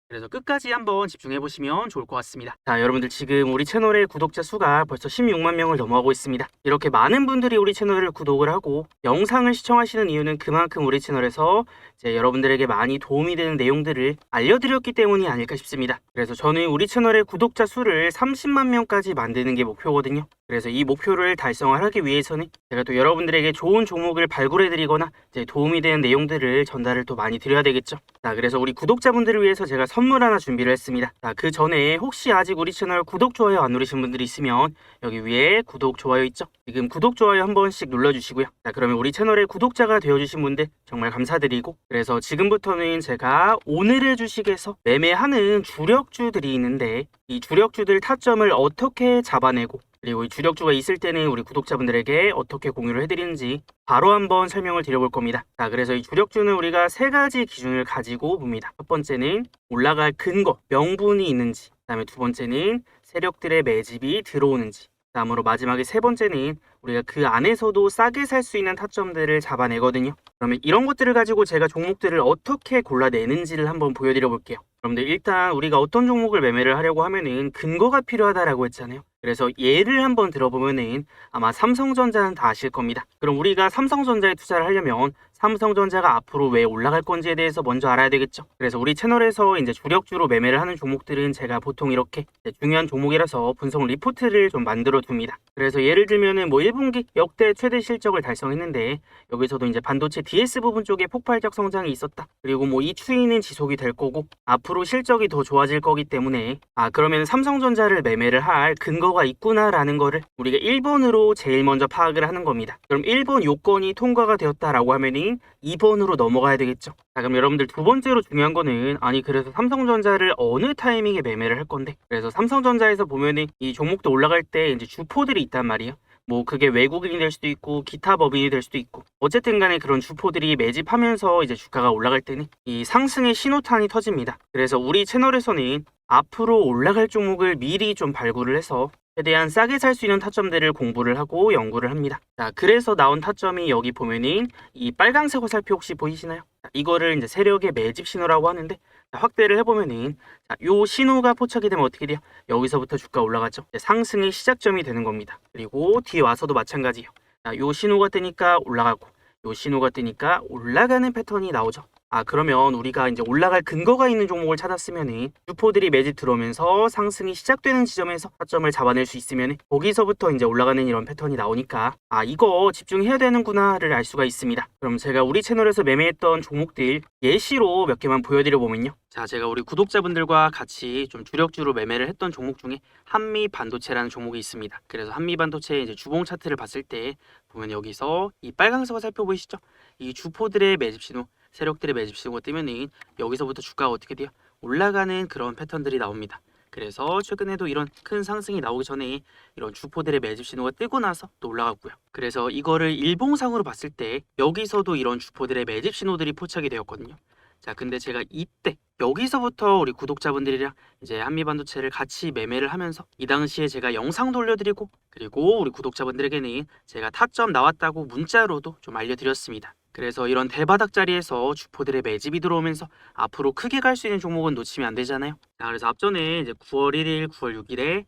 그래서 끝까지 한번 집중해 보시면 좋을 것 같습니다. 자, 여러분들 지금 우리 채널의 구독자 수가 벌써 16만 명을 넘어가고 있습니다. 이렇게 많은 분들이 우리 채널을 구독을 하고 영상을 시청하시는 이유는 그만큼 우리 채널에서 이제 여러분들에게 많이 도움이 되는 내용들을 알려드렸기 때문이 아닐까 싶습니다. 그래서 저는 우리 채널의 구독자 수를 30만 명까지 만드는 게 목표거든요. 그래서 이 목표를 달성을 하기 위해서는 제가 또 여러분들에게 좋은 종목을 발굴해드리거나 이제 도움이 되는 내용들을 전달을 또 많이 드려야 되겠죠. 자, 그래서 우리 구독자분들을 위해서 제가 선물 하나 준비를 했습니다. 자, 그 전에 혹시 아직 우리 채널 구독, 좋아요 안 누르신 분들이 있으면 여기 위에 구독, 좋아요 있죠? 지금 구독, 좋아요 한 번씩 눌러주시고요. 자, 그러면 우리 채널의 구독자가 되어주신 분들 정말 감사드리고, 그래서 지금부터는 제가 오늘의 주식에서 매매하는 주력주들이 있는데 이 주력주들 타점을 어떻게 잡아내고, 그리고 이 주력주가 있을 때는 우리 구독자분들에게 어떻게 공유를 해드리는지 바로 한번 설명을 드려볼 겁니다. 자, 그래서 이 주력주는 우리가 세 가지 기준을 가지고 봅니다. 첫 번째는 올라갈 근거, 명분이 있는지, 그 다음에 두 번째는 세력들의 매집이 들어오는지, 다음으로 마지막에 세 번째는 우리가 그 안에서도 싸게 살 수 있는 타점들을 잡아내거든요. 그러면 이런 것들을 가지고 제가 종목들을 어떻게 골라내는지를 한번 보여드려 볼게요. 여러분들 일단 우리가 어떤 종목을 매매를 하려고 하면은 근거가 필요하다라고 했잖아요. 그래서 예를 한번 들어보면은 아마 삼성전자는 다 아실 겁니다. 그럼 우리가 삼성전자에 투자를 하려면 삼성전자가 앞으로 왜 올라갈 건지에 대해서 먼저 알아야 되겠죠. 그래서 우리 채널에서 이제 주력주로 매매를 하는 종목들은 제가 보통 이렇게 중요한 종목이라서 분석 리포트를 좀 만들어 둡니다. 그래서 예를 들면은 뭐 1분기 역대 최대 실적을 달성했는데 여기서도 이제 반도체 DS 부분 쪽에 폭발적 성장이 있었다. 그리고 뭐 이 추이는 지속이 될 거고 앞으로 실적이 더 좋아질 거기 때문에 그러면 삼성전자를 매매를 할 근거가 있구나라는 거를 우리가 1번으로 제일 먼저 파악을 하는 겁니다. 그럼 1번 요건이 통과가 되었다라고 하면은 2번으로 넘어가야 되겠죠. 자, 그럼 여러분들 두 번째로 중요한 거는 그래서 삼성전자를 어느 타이밍에 매매를 할 건데, 그래서 삼성전자에서 보면은 이 종목도 올라갈 때 이제 주포들이 있단 말이에요. 뭐 그게 외국인이 될 수도 있고 기타 법인이 될 수도 있고, 어쨌든 간에 그런 주포들이 매집하면서 이제 주가가 올라갈 때는 이 상승의 신호탄이 터집니다. 그래서 우리 채널에서는 앞으로 올라갈 종목을 미리 좀 발굴을 해서 최대한 싸게 살 수 있는 타점들을 공부를 하고 연구를 합니다. 자, 그래서 나온 타점이 여기 보면은 이 빨강색 화살표 혹시 보이시나요? 자, 이거를 이제 세력의 매집 신호라고 하는데, 자, 확대를 해보면은 요 신호가 포착이 되면 어떻게 돼요? 여기서부터 주가 올라가죠. 상승의 시작점이 되는 겁니다. 그리고 뒤에 와서도 마찬가지예요. 자, 요 신호가 뜨니까 올라가고, 요 신호가 뜨니까 올라가는 패턴이 나오죠. 그러면 우리가 이제 올라갈 근거가 있는 종목을 찾았으면은 주포들이 매집 들어오면서 상승이 시작되는 지점에서 타점을 잡아낼 수 있으면 거기서부터 이제 올라가는 이런 패턴이 나오니까 이거 집중해야 되는구나를 알 수가 있습니다. 그럼 제가 우리 채널에서 매매했던 종목들 예시로 몇 개만 보여드려 보면요. 자, 제가 우리 구독자분들과 같이 좀 주력주로 매매를 했던 종목 중에 한미반도체라는 종목이 있습니다. 그래서 한미반도체의 이제 주봉 차트를 봤을 때 보면 여기서 이 빨간색 화살표 보이시죠? 이 주포들의 매집 신호, 세력들의 매집 신호가 뜨면은 여기서부터 주가가 어떻게 돼요? 올라가는 그런 패턴들이 나옵니다. 그래서 최근에도 이런 큰 상승이 나오기 전에 이런 주포들의 매집 신호가 뜨고 나서 또 올라갔고요. 그래서 이거를 일봉상으로 봤을 때 여기서도 이런 주포들의 매집 신호들이 포착이 되었거든요. 자, 근데 제가 이때 여기서부터 우리 구독자분들이랑 이제 한미반도체를 같이 매매를 하면서 이 당시에 제가 영상도 올려드리고 그리고 우리 구독자분들에게는 제가 타점 나왔다고 문자로도 좀 알려드렸습니다. 그래서 이런 대바닥 자리에서 주포들의 매집이 들어오면서 앞으로 크게 갈 수 있는 종목은 놓치면 안 되잖아요. 자, 그래서 앞전에 이제 9월 1일, 9월 6일에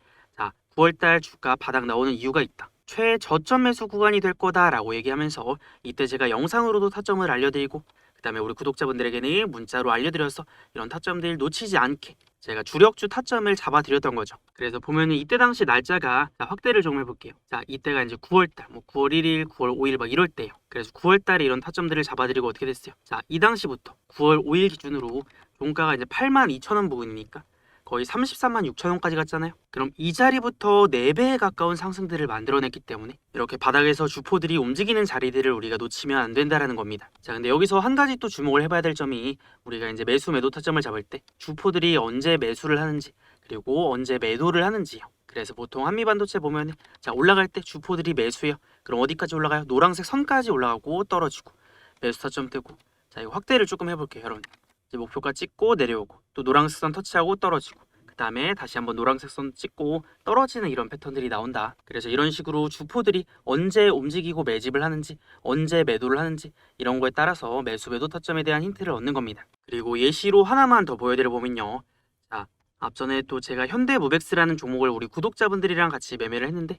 9월달 주가 바닥 나오는 이유가 있다. 최저점 매수 구간이 될 거다라고 얘기하면서 이때 제가 영상으로도 타점을 알려드리고 그다음에 우리 구독자분들에게는 문자로 알려드려서 이런 타점들 놓치지 않게 제가 주력주 타점을 잡아드렸던 거죠. 그래서 보면은 이때 당시 날짜가 확대를 좀 해볼게요. 자, 이때가 이제 9월달, 9월 1일, 9월 5일 막 이럴 때요. 그래서 9월달에 이런 타점들을 잡아드리고 어떻게 됐어요? 자, 이 당시부터 9월 5일 기준으로 종가가 이제 82,000원 부근이니까 거의 33만 6천 원까지 갔잖아요. 그럼 이 자리부터 4배에 가까운 상승들을 만들어냈기 때문에 이렇게 바닥에서 주포들이 움직이는 자리들을 우리가 놓치면 안 된다라는 겁니다. 자, 근데 여기서 한 가지 또 주목을 해봐야 될 점이 우리가 이제 매수 매도 타점을 잡을 때 주포들이 언제 매수를 하는지 그리고 언제 매도를 하는지요. 그래서 보통 한미반도체 보면 자, 올라갈 때 주포들이 매수해요. 그럼 어디까지 올라가요? 노란색 선까지 올라가고 떨어지고 매수 타점 뜨고. 자, 이거 확대를 조금 해볼게요, 여러분. 이제 목표가 찍고 내려오고 또 노란색 선 터치하고 떨어지고 그 다음에 다시 한번 노란색 선 찍고 떨어지는 이런 패턴들이 나온다. 그래서 이런 식으로 주포들이 언제 움직이고 매집을 하는지 언제 매도를 하는지 이런 거에 따라서 매수 매도 타점에 대한 힌트를 얻는 겁니다. 그리고 예시로 하나만 더 보여드려 보면요. 자, 앞전에 또 제가 현대무벡스라는 종목을 우리 구독자분들이랑 같이 매매를 했는데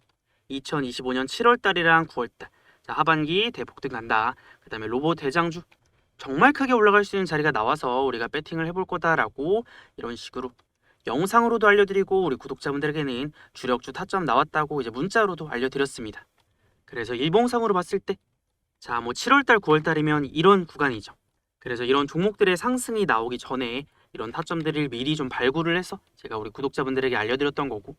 2025년 7월달이랑 9월달 자, 하반기 대폭등 간다. 그 다음에 로봇 대장주 정말 크게 올라갈 수 있는 자리가 나와서 우리가 배팅을 해볼 거다라고 이런 식으로 영상으로도 알려드리고 우리 구독자분들에게는 주력주 타점 나왔다고 이제 문자로도 알려드렸습니다. 그래서 일봉상으로 봤을 때 자, 7월달, 9월달이면 이런 구간이죠. 그래서 이런 종목들의 상승이 나오기 전에 이런 타점들을 미리 좀 발굴을 해서 제가 우리 구독자분들에게 알려드렸던 거고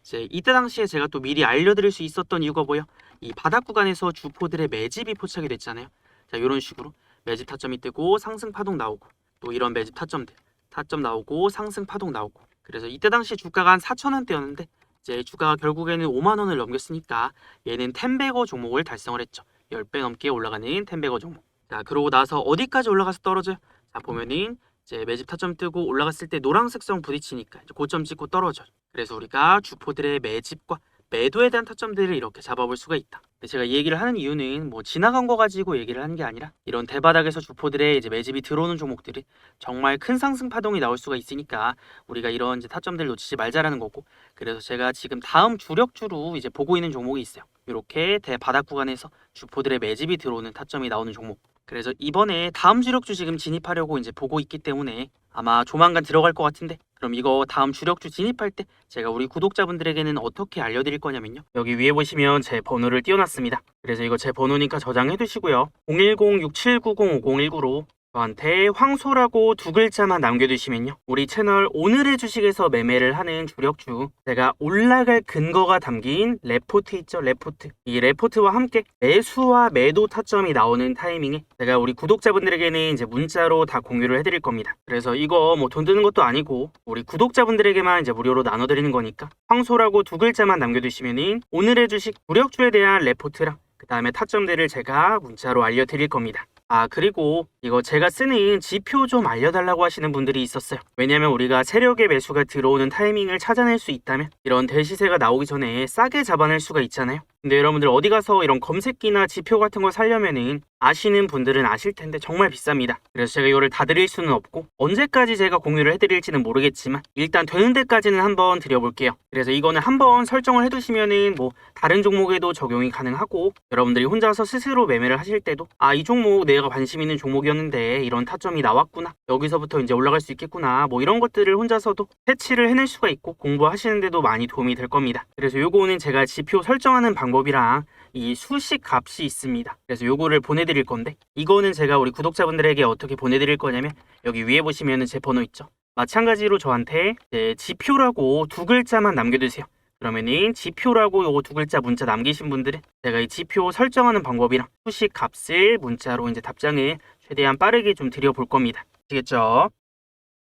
이제 이때 당시에 제가 또 미리 알려드릴 수 있었던 이유가 뭐예요? 이 바닥 구간에서 주포들의 매집이 포착이 됐잖아요. 자, 이런 식으로 매집 타점이 뜨고 상승 파동 나오고 또 이런 매집 타점들 타점 나오고 상승 파동 나오고 그래서 이때 당시 주가가 한 4,000원대였는데 이제 주가가 결국에는 5만 원을 넘겼으니까 얘는 텐베거 종목을 달성을 했죠. 10배 넘게 올라가는 텐베거 종목. 자, 그러고 나서 어디까지 올라가서 떨어져요? 자, 보면은 이제 매집 타점 뜨고 올라갔을 때 노란색 선 부딪히니까 이제 고점 찍고 떨어져요. 그래서 우리가 주포들의 매집과 매도에 대한 타점들을 이렇게 잡아볼 수가 있다. 근데 제가 이 얘기를 하는 이유는 지나간 거 가지고 얘기를 하는 게 아니라 이런 대바닥에서 주포들의 이제 매집이 들어오는 종목들이 정말 큰 상승 파동이 나올 수가 있으니까 우리가 이런 이제 타점들 놓치지 말자라는 거고 그래서 제가 지금 다음 주력주로 이제 보고 있는 종목이 있어요. 이렇게 대바닥 구간에서 주포들의 매집이 들어오는 타점이 나오는 종목. 그래서 이번에 다음 주력주 지금 진입하려고 이제 보고 있기 때문에 아마 조만간 들어갈 것 같은데 그럼 이거 다음 주력주 진입할 때 제가 우리 구독자분들에게는 어떻게 알려드릴 거냐면요. 여기 위에 보시면 제 번호를 띄워놨습니다. 그래서 이거 제 번호니까 저장해 두시고요. 010-6790-5019로 저한테 황소라고 2글자만 남겨두시면요. 우리 채널 오늘의 주식에서 매매를 하는 주력주 제가 올라갈 근거가 담긴 레포트 있죠? 레포트. 이 레포트와 함께 매수와 매도 타점이 나오는 타이밍에 제가 우리 구독자분들에게는 이제 문자로 다 공유를 해드릴 겁니다. 그래서 이거 돈 드는 것도 아니고 우리 구독자분들에게만 이제 무료로 나눠드리는 거니까 황소라고 2글자만 남겨두시면은 오늘의 주식 주력주에 대한 레포트랑 그 다음에 타점들을 제가 문자로 알려드릴 겁니다. 그리고 이거 제가 쓰는 지표 좀 알려달라고 하시는 분들이 있었어요. 왜냐면 우리가 세력의 매수가 들어오는 타이밍을 찾아낼 수 있다면 이런 대시세가 나오기 전에 싸게 잡아낼 수가 있잖아요. 근데 여러분들 어디 가서 이런 검색기나 지표 같은 거 사려면은 아시는 분들은 아실 텐데 정말 비쌉니다. 그래서 제가 이거를 다 드릴 수는 없고 언제까지 제가 공유를 해드릴지는 모르겠지만 일단 되는 데까지는 한번 드려볼게요. 그래서 이거는 한번 설정을 해두시면은 다른 종목에도 적용이 가능하고 여러분들이 혼자서 스스로 매매를 하실 때도 이 종목 내가 관심 있는 종목이었는데 이런 타점이 나왔구나. 여기서부터 이제 올라갈 수 있겠구나. 이런 것들을 혼자서도 패치를 해낼 수가 있고 공부하시는데도 많이 도움이 될 겁니다. 그래서 요거는 제가 지표 설정하는 방법이랑 이 수식 값이 있습니다. 그래서 요거를 보내드릴 건데 이거는 제가 우리 구독자분들에게 어떻게 보내드릴 거냐면 여기 위에 보시면은 제 번호 있죠. 마찬가지로 저한테 지표라고 2글자만 남겨두세요. 그러면은 지표라고 요거 2글자 문자 남기신 분들은 제가 이 지표 설정하는 방법이랑 수식 값을 문자로 이제 답장을 최대한 빠르게 좀 드려볼 겁니다. 아시겠죠?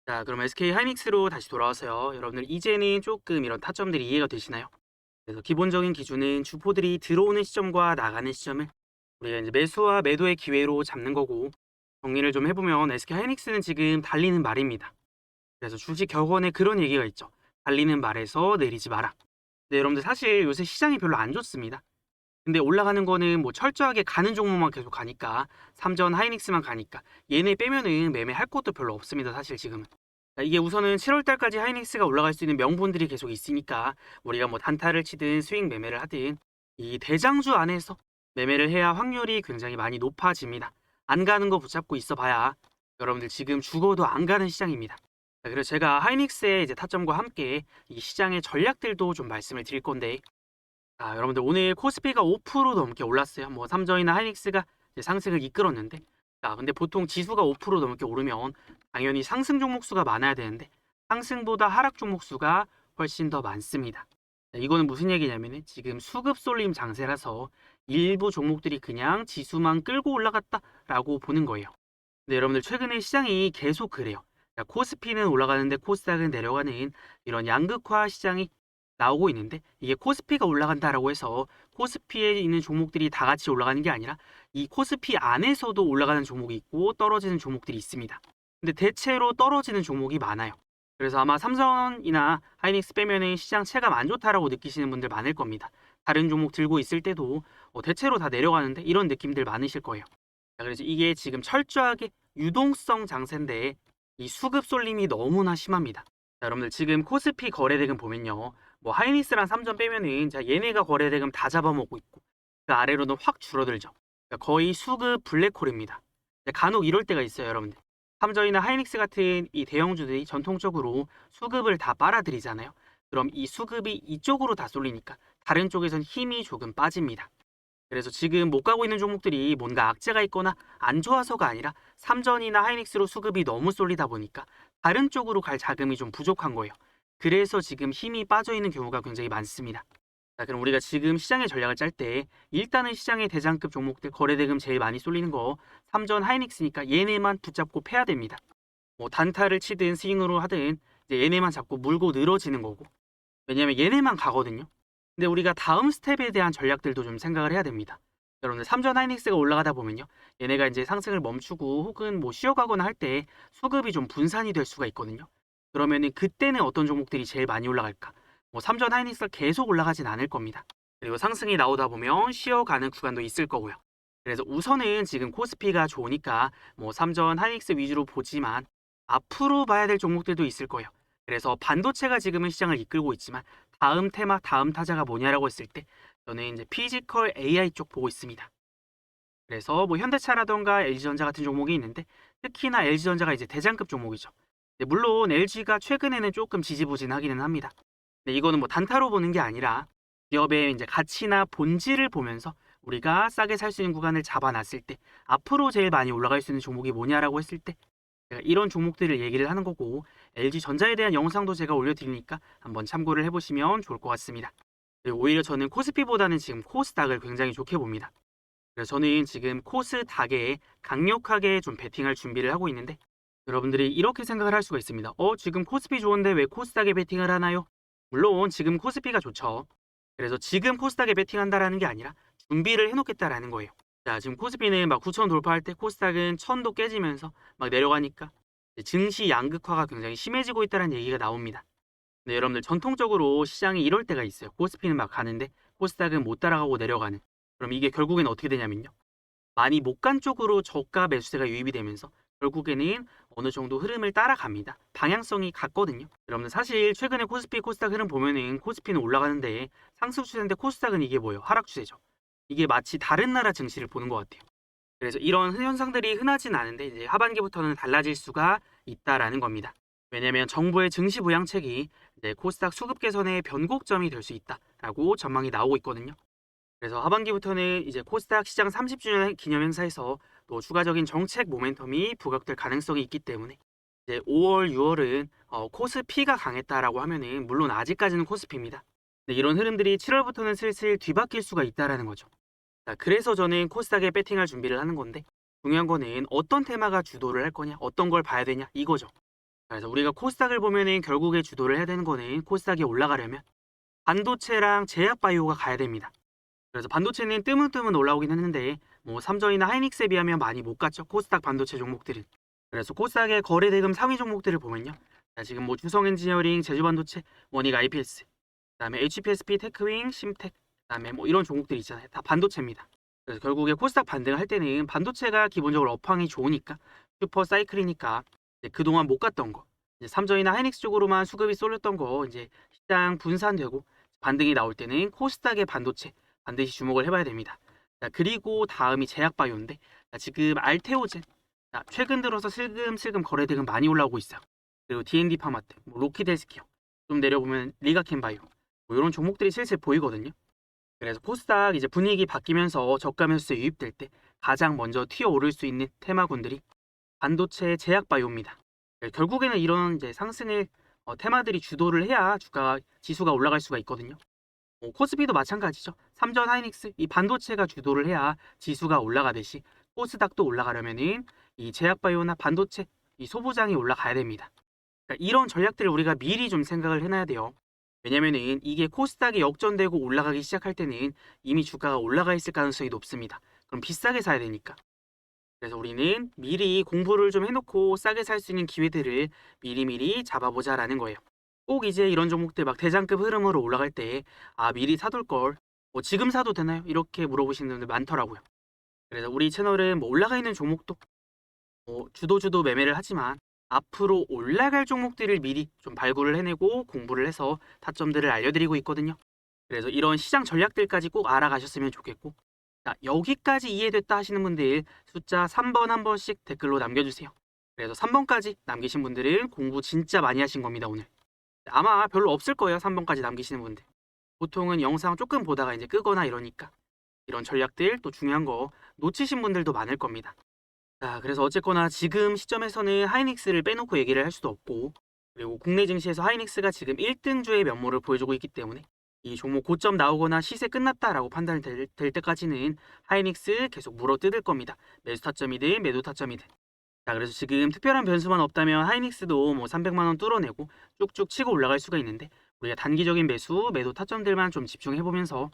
자, 그럼 SK 하이닉스로 다시 돌아와서요. 여러분들 이제는 조금 이런 타점들이 이해가 되시나요? 그래서 기본적인 기준은 주포들이 들어오는 시점과 나가는 시점을 우리가 이제 매수와 매도의 기회로 잡는 거고, 정리를 좀 해보면 SK 하이닉스는 지금 달리는 말입니다. 그래서 주식 격언에 그런 얘기가 있죠. 달리는 말에서 내리지 마라. 근데 여러분들 사실 요새 시장이 별로 안 좋습니다. 근데 올라가는 거는 뭐 철저하게 가는 종목만 계속 가니까, 삼전 하이닉스만 가니까 얘네 빼면은 매매할 것도 별로 없습니다. 사실 지금은. 자, 이게 우선은 7월 달까지 하이닉스가 올라갈 수 있는 명분들이 계속 있으니까, 우리가 뭐 단타를 치든 스윙 매매를 하든 이 대장주 안에서 매매를 해야 확률이 굉장히 많이 높아집니다. 안 가는 거 붙잡고 있어 봐야 여러분들 지금 죽어도 안 가는 시장입니다. 자, 그래서 제가 하이닉스의 이제 타점과 함께 이 시장의 전략들도 좀 말씀을 드릴 건데, 자, 여러분들 오늘 코스피가 5% 넘게 올랐어요. 뭐 삼성이나 하이닉스가 이제 상승을 이끌었는데, 자, 근데 보통 지수가 5% 넘게 오르면 당연히 상승 종목 수가 많아야 되는데 상승보다 하락 종목 수가 훨씬 더 많습니다. 자, 이거는 무슨 얘기냐면은 지금 수급 쏠림 장세라서 일부 종목들이 그냥 지수만 끌고 올라갔다라고 보는 거예요. 근데 여러분들 최근에 시장이 계속 그래요. 자, 코스피는 올라가는데 코스닥은 내려가는 이런 양극화 시장이 나오고 있는데, 이게 코스피가 올라간다라고 해서 코스피에 있는 종목들이 다 같이 올라가는 게 아니라 이 코스피 안에서도 올라가는 종목이 있고 떨어지는 종목들이 있습니다. 근데 대체로 떨어지는 종목이 많아요. 그래서 아마 삼성이나 하이닉스 빼면은 시장 체감 안 좋다라고 느끼시는 분들 많을 겁니다. 다른 종목 들고 있을 때도 대체로 다 내려가는데 이런 느낌들 많으실 거예요. 자, 그래서 이게 지금 철저하게 유동성 장세인데 이 수급 쏠림이 너무나 심합니다. 자, 여러분들 지금 코스피 거래대금 보면요. 뭐 하이닉스랑 삼전 빼면은 자, 얘네가 거래대금 다 잡아먹고 있고 그 아래로는 확 줄어들죠. 그러니까 거의 수급 블랙홀입니다. 간혹 이럴 때가 있어요, 여러분들. 삼전이나 하이닉스 같은 이 대형주들이 전통적으로 수급을 다 빨아들이잖아요. 그럼 이 수급이 이쪽으로 다 쏠리니까 다른 쪽에선 힘이 조금 빠집니다. 그래서 지금 못 가고 있는 종목들이 뭔가 악재가 있거나 안 좋아서가 아니라 삼전이나 하이닉스로 수급이 너무 쏠리다 보니까 다른 쪽으로 갈 자금이 좀 부족한 거예요. 그래서 지금 힘이 빠져 있는 경우가 굉장히 많습니다. 자, 그럼 우리가 지금 시장의 전략을 짤 때 일단은 시장의 대장급 종목들 거래대금 제일 많이 쏠리는 거 삼전 하이닉스니까 얘네만 붙잡고 패야 됩니다. 뭐 단타를 치든 스윙으로 하든 이제 얘네만 잡고 물고 늘어지는 거고, 왜냐면 얘네만 가거든요. 근데 우리가 다음 스텝에 대한 전략들도 좀 생각을 해야 됩니다. 여러분들 삼전 하이닉스가 올라가다 보면요, 얘네가 이제 상승을 멈추고 혹은 뭐 쉬어가거나 할 때 수급이 좀 분산이 될 수가 있거든요. 그러면은 그때는 어떤 종목들이 제일 많이 올라갈까? 뭐 삼전 하이닉스가 계속 올라가진 않을 겁니다. 그리고 상승이 나오다 보면 쉬어가는 구간도 있을 거고요. 그래서 우선은 지금 코스피가 좋으니까 뭐 삼전 하이닉스 위주로 보지만 앞으로 봐야 될 종목들도 있을 거예요. 그래서 반도체가 지금은 시장을 이끌고 있지만 다음 테마, 다음 타자가 뭐냐라고 했을 때 저는 이제 피지컬 AI 쪽 보고 있습니다. 그래서 뭐 현대차라던가 LG전자 같은 종목이 있는데 특히나 LG전자가 이제 대장급 종목이죠. 물론 LG가 최근에는 조금 지지부진하기는 합니다. 근데 이거는 뭐 단타로 보는 게 아니라 기업의 이제 가치나 본질을 보면서 우리가 싸게 살 수 있는 구간을 잡아놨을 때 앞으로 제일 많이 올라갈 수 있는 종목이 뭐냐라고 했을 때 제가 이런 종목들을 얘기를 하는 거고, LG전자에 대한 영상도 제가 올려드리니까 한번 참고를 해보시면 좋을 것 같습니다. 그리고 오히려 저는 코스피보다는 지금 코스닥을 굉장히 좋게 봅니다. 그래서 저는 지금 코스닥에 강력하게 좀 베팅할 준비를 하고 있는데, 여러분들이 이렇게 생각을 할 수가 있습니다. 지금 코스피 좋은데 왜 코스닥에 베팅을 하나요? 물론 지금 코스피가 좋죠. 그래서 지금 코스닥에 베팅한다라는 게 아니라 준비를 해놓겠다라는 거예요. 자, 지금 코스피는 막 9천 돌파할 때 코스닥은 천도 깨지면서 막 내려가니까 이제 증시 양극화가 굉장히 심해지고 있다는 얘기가 나옵니다. 근데 여러분들 전통적으로 시장이 이럴 때가 있어요. 코스피는 막 가는데 코스닥은 못 따라가고 내려가는. 그럼 이게 결국엔 어떻게 되냐면요, 많이 못 간 쪽으로 저가 매수세가 유입이 되면서 결국에는 어느 정도 흐름을 따라갑니다. 방향성이 같거든요. 여러분들 사실 최근에 코스피, 코스닥 흐름 보면은 코스피는 올라가는데 상승 추세인데 코스닥은 이게 뭐예요? 하락 추세죠. 이게 마치 다른 나라 증시를 보는 것 같아요. 그래서 이런 현상들이 흔하진 않은데 이제 하반기부터는 달라질 수가 있다라는 겁니다. 왜냐하면 정부의 증시 부양책이 이제 코스닥 수급 개선의 변곡점이 될 수 있다라고 전망이 나오고 있거든요. 그래서 하반기부터는 이제 코스닥 시장 30주년 기념 행사에서 또 추가적인 정책 모멘텀이 부각될 가능성이 있기 때문에 이제 5월, 6월은 코스피가 강했다라고 하면은 물론 아직까지는 코스피입니다. 근데 이런 흐름들이 7월부터는 슬슬 뒤바뀔 수가 있다라는 거죠. 자, 그래서 저는 코스닥에 배팅할 준비를 하는 건데 중요한 거는 어떤 테마가 주도를 할 거냐, 어떤 걸 봐야 되냐 이거죠. 그래서 우리가 코스닥을 보면은 결국에 주도를 해야 되는 거는 코스닥이 올라가려면 반도체랑 제약바이오가 가야 됩니다. 그래서 반도체는 뜨문뜨문 올라오긴 했는데 뭐 삼전이나 하이닉스에 비하면 많이 못 갔죠. 코스닥 반도체 종목들은. 그래서 코스닥의 거래 대금 상위 종목들을 보면요. 자, 지금 뭐 주성 엔지니어링, 제주반도체, 원익 IPS, 그다음에 HPSP, 테크윙, 심텍, 그다음에 뭐 이런 종목들 있잖아요. 다 반도체입니다. 그래서 결국에 코스닥 반등을 할 때는 반도체가 기본적으로 업황이 좋으니까 슈퍼 사이클이니까 이제 그동안 못 갔던 거 이제 삼전이나 하이닉스 쪽으로만 수급이 쏠렸던 거 이제 시장 분산되고 반등이 나올 때는 코스닥의 반도체 반드시 주목을 해봐야 됩니다. 자, 그리고 다음이 제약바이오인데 자, 지금 알테오젠 자, 최근 들어서 슬금슬금 거래대금 많이 올라오고 있어요. 그리고 D&D 파마텍, 뭐 로키드 헬스케어 좀 내려보면 리가켄바이오 뭐 이런 종목들이 슬슬 보이거든요. 그래서 코스닥 이제 분위기 바뀌면서 저가 매수세 유입될 때 가장 먼저 튀어오를 수 있는 테마군들이 반도체 제약바이오입니다. 결국에는 이런 이제 상승을 테마들이 주도를 해야 주가 지수가 올라갈 수가 있거든요. 코스피도 마찬가지죠. 삼전 하이닉스 이 반도체가 주도를 해야 지수가 올라가듯이 코스닥도 올라가려면은 이 제약바이오나 반도체 이 소부장이 올라가야 됩니다. 그러니까 이런 전략들을 우리가 미리 좀 생각을 해놔야 돼요. 왜냐면은 이게 코스닥이 역전되고 올라가기 시작할 때는 이미 주가가 올라가 있을 가능성이 높습니다. 그럼 비싸게 사야 되니까. 그래서 우리는 미리 공부를 좀 해놓고 싸게 살 수 있는 기회들을 미리미리 잡아보자라는 거예요. 꼭 이제 이런 종목들 막 대장급 흐름으로 올라갈 때, 아, 미리 사둘 걸, 뭐 지금 사도 되나요? 이렇게 물어보시는 분들 많더라고요. 그래서 우리 채널은 뭐 올라가 있는 종목도 주도 매매를 하지만 앞으로 올라갈 종목들을 미리 좀 발굴을 해내고 공부를 해서 타점들을 알려드리고 있거든요. 그래서 이런 시장 전략들까지 꼭 알아가셨으면 좋겠고, 자, 여기까지 이해됐다 하시는 분들 숫자 3번 한 번씩 댓글로 남겨주세요. 그래서 3번까지 남기신 분들은 공부 진짜 많이 하신 겁니다, 오늘. 아마 별로 없을 거예요, 3번까지 남기시는 분들. 보통은 영상 조금 보다가 이제 끄거나 이러니까. 이런 전략들 또 중요한 거 놓치신 분들도 많을 겁니다. 자, 그래서 어쨌거나 지금 시점에서는 하이닉스를 빼놓고 얘기를 할 수도 없고, 그리고 국내 증시에서 하이닉스가 지금 1등주의 면모를 보여주고 있기 때문에 이 종목 고점 나오거나 시세 끝났다라고 판단이 될 때까지는 하이닉스 계속 물어뜯을 겁니다. 매수 타점이든 매도 타점이든. 자, 그래서 지금 특별한 변수만 없다면 하이닉스도 뭐 300만 원 뚫어내고 쭉쭉 치고 올라갈 수가 있는데 우리가 단기적인 매수, 매도 타점들만 좀 집중해 보면서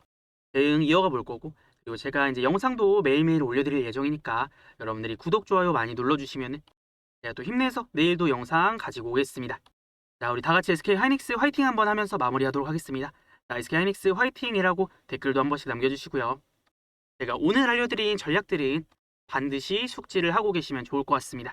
대응 이어가 볼 거고, 그리고 제가 이제 영상도 매일매일 올려드릴 예정이니까 여러분들이 구독, 좋아요 많이 눌러주시면 제가 또 힘내서 내일도 영상 가지고 오겠습니다. 자, 우리 다 같이 SK 하이닉스 화이팅 한번 하면서 마무리하도록 하겠습니다. 자, SK 하이닉스 화이팅이라고 댓글도 한 번씩 남겨주시고요. 제가 오늘 알려드린 전략들은 반드시 숙지를 하고 계시면 좋을 것 같습니다.